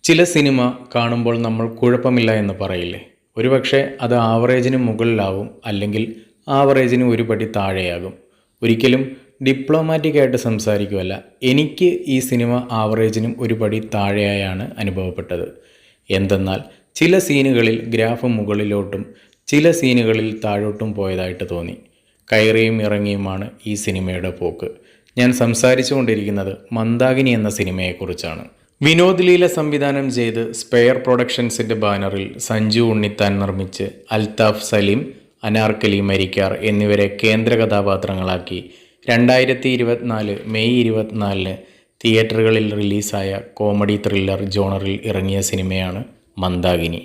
ചില സിനിമ കാണുമ്പോൾ നമ്മൾ കുഴപ്പമില്ല എന്ന് പറയില്ലേ? ഒരുപക്ഷെ അത് ആവറേജിന് മുകളിലാവും, അല്ലെങ്കിൽ ആവറേജിന് ഒരു പടി താഴെയാകും. ഒരിക്കലും ഡിപ്ലോമാറ്റിക് ആയിട്ട് സംസാരിക്കുമല്ല, എനിക്ക് ഈ സിനിമ ആവറേജിനും ഒരു പടി താഴെയായാണ് അനുഭവപ്പെട്ടത്. എന്തെന്നാൽ ചില സീനുകളിൽ ഗ്രാഫ് മുകളിലോട്ടും ചില സീനുകളിൽ താഴോട്ടും പോയതായിട്ട് തോന്നി. കയറിയും ഇറങ്ങിയുമാണ് ഈ സിനിമയുടെ പോക്ക്. ഞാൻ സംസാരിച്ചു കൊണ്ടിരിക്കുന്നത് മന്ദാകിനി എന്ന സിനിമയെക്കുറിച്ചാണ്. വിനോദ് ലീല സംവിധാനം ചെയ്ത് സ്പെയർ പ്രൊഡക്ഷൻസിൻ്റെ ബാനറിൽ സഞ്ജു ഉണ്ണിത്താൻ നിർമ്മിച്ച് അൽത്താഫ് സലീം, അനാർക്കലി മരിക്കാർ എന്നിവരെ കേന്ദ്ര കഥാപാത്രങ്ങളാക്കി 2024 മെയ് 24 തിയേറ്ററുകളിൽ റിലീസായ കോമഡി ത്രില്ലർ ജോണറിൽ ഇറങ്ങിയ സിനിമയാണ് മന്ദാകിനി.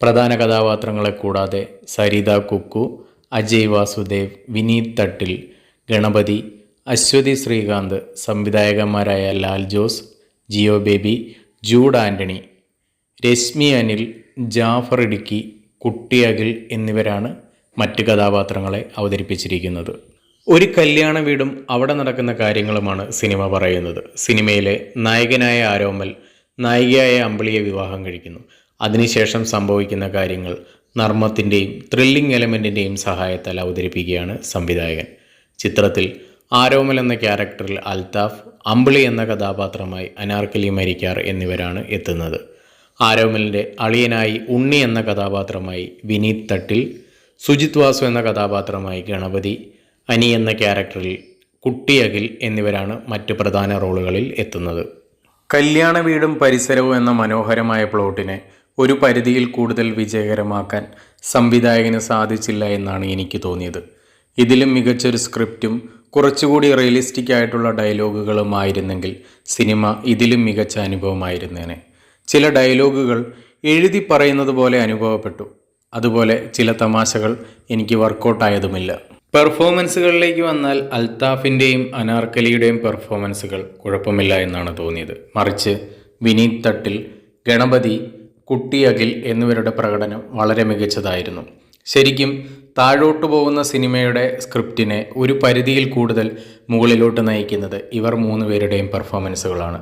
പ്രധാന കഥാപാത്രങ്ങളെ കൂടാതെ സരിത കുക്കു, അജയ് വാസുദേവ്, വിനീത് തട്ടിൽ, ഗണപതി, അശ്വതി ശ്രീകാന്ത്, സംവിധായകന്മാരായ ലാൽ ജോസ്, ജിയോ ബേബി, ജൂഡ് ആൻ്റണി, രശ്മി അനിൽ, ജാഫർ ഇടുക്കി, കുട്ടി അഖിൽ എന്നിവരാണ് മറ്റ് കഥാപാത്രങ്ങളെ അവതരിപ്പിച്ചിരിക്കുന്നത്. ഒരു കല്യാണ വീടും അവിടെ നടക്കുന്ന കാര്യങ്ങളുമാണ് സിനിമ പറയുന്നത്. സിനിമയിലെ നായകനായ ആരോമൽ നായികയായ അമ്പിളിയെ വിവാഹം കഴിക്കുന്നു. അതിനുശേഷം സംഭവിക്കുന്ന കാര്യങ്ങൾ നർമ്മത്തിൻ്റെയും ത്രില്ലിംഗ് എലമെൻറ്റിൻ്റെയും സഹായത്താൽ അവതരിപ്പിക്കുകയാണ് സംവിധായകൻ. ചിത്രത്തിൽ ആരോമൽ എന്ന ക്യാരക്ടറിൽ അൽത്താഫ്, അമ്പിളി എന്ന കഥാപാത്രമായി അനാർക്കലി മരിക്കാർ എന്നിവരാണ് എത്തുന്നത്. ആരോമലിൻ്റെ അളിയനായി ഉണ്ണി എന്ന കഥാപാത്രമായി വിനീത് തട്ടിൽ, സുജിത് വാസു എന്ന കഥാപാത്രമായി ഗണപതി, അനി എന്ന ക്യാരക്ടറിൽ കുട്ടി അഖിൽ എന്നിവരാണ് മറ്റ് പ്രധാന റോളുകളിൽ എത്തുന്നത്. കല്യാണ വീടും പരിസരവും എന്ന മനോഹരമായ പ്ലോട്ടിനെ ഒരു പരിധിയിൽ കൂടുതൽ വിജയകരമാക്കാൻ സംവിധായകന് സാധിച്ചില്ല എന്നാണ് എനിക്ക് തോന്നിയത്. ഇതിലും മികച്ചൊരു സ്ക്രിപ്റ്റും കുറച്ചുകൂടി റിയലിസ്റ്റിക് ആയിട്ടുള്ള ഡയലോഗുകളും ആയിരുന്നെങ്കിൽ സിനിമ ഇതിലും മികച്ച അനുഭവമായിരുന്നേനെ. ചില ഡയലോഗുകൾ എഴുതി പറയുന്നത് പോലെ അനുഭവപ്പെട്ടു. അതുപോലെ ചില തമാശകൾ എനിക്ക് വർക്കൗട്ടായതുമില്ല. പെർഫോമൻസുകളിലേക്ക് വന്നാൽ അൽത്താഫിൻ്റെയും അനാർക്കലിയുടെയും പെർഫോമൻസുകൾ കുഴപ്പമില്ല എന്നാണ് തോന്നിയത്. മറിച്ച് വിനീത് തട്ടിൽ, ഗണപതി, കുട്ടി അഖിൽ എന്നിവരുടെ പ്രകടനം വളരെ മികച്ചതായിരുന്നു. ശരിക്കും താഴോട്ട് പോകുന്ന സിനിമയുടെ സ്ക്രിപ്റ്റിനെ ഒരു പരിധിയിൽ കൂടുതൽ മുകളിലോട്ട് നയിക്കുന്നത് ഇവർ 3 പേരുടെയും പെർഫോമൻസുകളാണ്.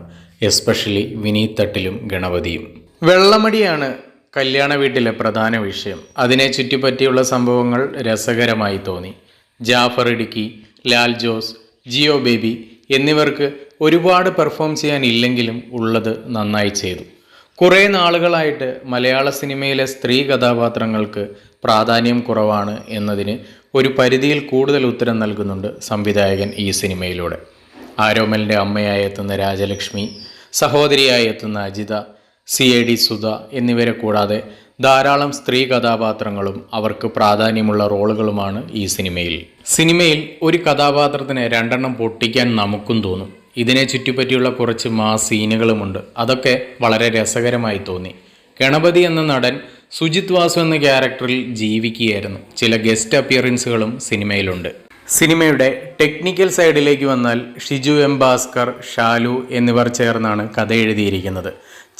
എസ്പെഷ്യലി വിനീത് തട്ടിലും ഗണപതിയും. വെള്ളമടിയാണ് കല്യാണ വീട്ടിലെ പ്രധാന വിഷയം. അതിനെ ചുറ്റിപ്പറ്റിയുള്ള സംഭവങ്ങൾ രസകരമായി തോന്നി. ജാഫർ ഇടുക്കി, ലാൽ ജോസ്, ജിയോ ബേബി എന്നിവർക്ക് ഒരുപാട് പെർഫോം ചെയ്യാനില്ലെങ്കിലും ഉള്ളത് നന്നായി ചെയ്തു. കുറേ നാളുകളായിട്ട് മലയാള സിനിമയിലെ സ്ത്രീ കഥാപാത്രങ്ങൾക്ക് പ്രാധാന്യം കുറവാണ് എന്നതിന് ഒരു പരിധിയിൽ കൂടുതൽ ഉത്തരം നൽകുന്നുണ്ട് സംവിധായകൻ ഈ സിനിമയിലൂടെ. ആരോമലിൻ്റെ അമ്മയായി എത്തുന്ന രാജലക്ഷ്മി, സഹോദരിയായി എത്തുന്ന അജിത, CID സുധ എന്നിവരെ കൂടാതെ ധാരാളം സ്ത്രീ കഥാപാത്രങ്ങളും അവർക്ക് പ്രാധാന്യമുള്ള റോളുകളുമാണ് ഈ സിനിമയിൽ ഒരു കഥാപാത്രത്തിന് 2 പൊട്ടിക്കാൻ നമുക്കും തോന്നും. ഇതിനെ ചുറ്റിപ്പറ്റിയുള്ള കുറച്ച് മാസ് സീനുകളുമുണ്ട്. അതൊക്കെ വളരെ രസകരമായി തോന്നി. ഗണപതി എന്ന നടൻ സുജിത് വാസു എന്ന ക്യാരക്ടറിൽ ജീവിക്കുകയായിരുന്നു. ചില ഗസ്റ്റ് അപ്പിയറൻസുകളും സിനിമയിലുണ്ട്. സിനിമയുടെ ടെക്നിക്കൽ സൈഡിലേക്ക് വന്നാൽ ഷിജു M ഭാസ്കർ, ഷാലു എന്നിവർ ചേർന്നാണ് കഥ എഴുതിയിരിക്കുന്നത്.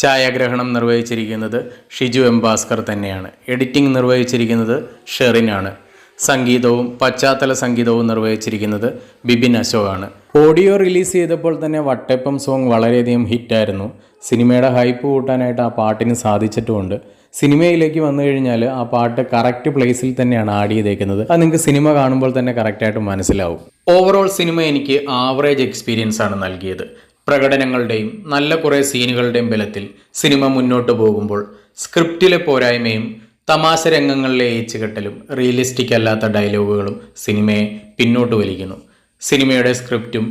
ഛായാഗ്രഹണം നിർവഹിച്ചിരിക്കുന്നത് ഷിജു M ഭാസ്കർ തന്നെയാണ്. എഡിറ്റിംഗ് നിർവഹിച്ചിരിക്കുന്നത് ഷെറിനാണ്. സംഗീതവും പശ്ചാത്തല സംഗീതവും നിർവഹിച്ചിരിക്കുന്നത് ബിബിൻ അശോകാണ്. ഓഡിയോ റിലീസ് ചെയ്തപ്പോൾ തന്നെ വട്ടയപ്പം സോങ് വളരെയധികം ഹിറ്റായിരുന്നു. സിനിമയുടെ ഹൈപ്പ് കൂട്ടാനായിട്ട് ആ പാട്ടിന് സാധിച്ചിട്ടുമുണ്ട്. സിനിമയിലേക്ക് വന്നു കഴിഞ്ഞാൽ ആ പാട്ട് കറക്റ്റ് പ്ലേസിൽ തന്നെയാണ് ആഡ് ചെയ്തേക്കുന്നത്. അത് നിങ്ങൾക്ക് സിനിമ കാണുമ്പോൾ തന്നെ കറക്റ്റായിട്ട് മനസ്സിലാവും. ഓവറോൾ സിനിമ എനിക്ക് ആവറേജ് എക്സ്പീരിയൻസ് ആണ് നൽകിയത്. പ്രകടനങ്ങളുടെയും നല്ല കുറേ സീനുകളുടെയും ബലത്തിൽ സിനിമ മുന്നോട്ട് പോകുമ്പോൾ സ്ക്രിപ്റ്റിലെ പോരായ്മയും തമാശ രംഗങ്ങളിലെ ഏച്ചുകെട്ടലും റിയലിസ്റ്റിക് അല്ലാത്ത ഡയലോഗുകളും സിനിമയെ പിന്നോട്ട് വലിക്കുന്നു. സിനിമയുടെ സ്ക്രിപ്റ്റും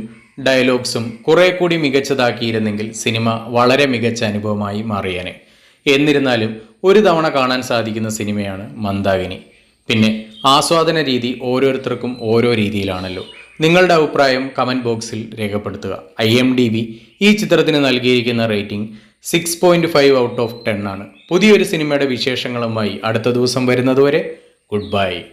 ഡയലോഗ്സും കുറെ കൂടി മികച്ചതാക്കിയിരുന്നെങ്കിൽ സിനിമ വളരെ മികച്ച അനുഭവമായി മാറിയേനെ. എന്നിരുന്നാലും ഒരു തവണ കാണാൻ സാധിക്കുന്ന സിനിമയാണ് മന്ദാകിനി. പിന്നെ ആസ്വാദന രീതി ഓരോരുത്തർക്കും ഓരോ രീതിയിലാണല്ലോ. നിങ്ങളുടെ അഭിപ്രായം കമൻറ്റ് ബോക്സിൽ രേഖപ്പെടുത്തുക. IMDb ഈ ചിത്രത്തിന് നൽകിയിരിക്കുന്ന റേറ്റിംഗ് 6.5 ഔട്ട് ഓഫ് 10 ആണ്. പുതിയൊരു സിനിമയുടെ വിശേഷങ്ങളുമായി അടുത്ത ദിവസം വരുന്നതുവരെ ഗുഡ് ബൈ.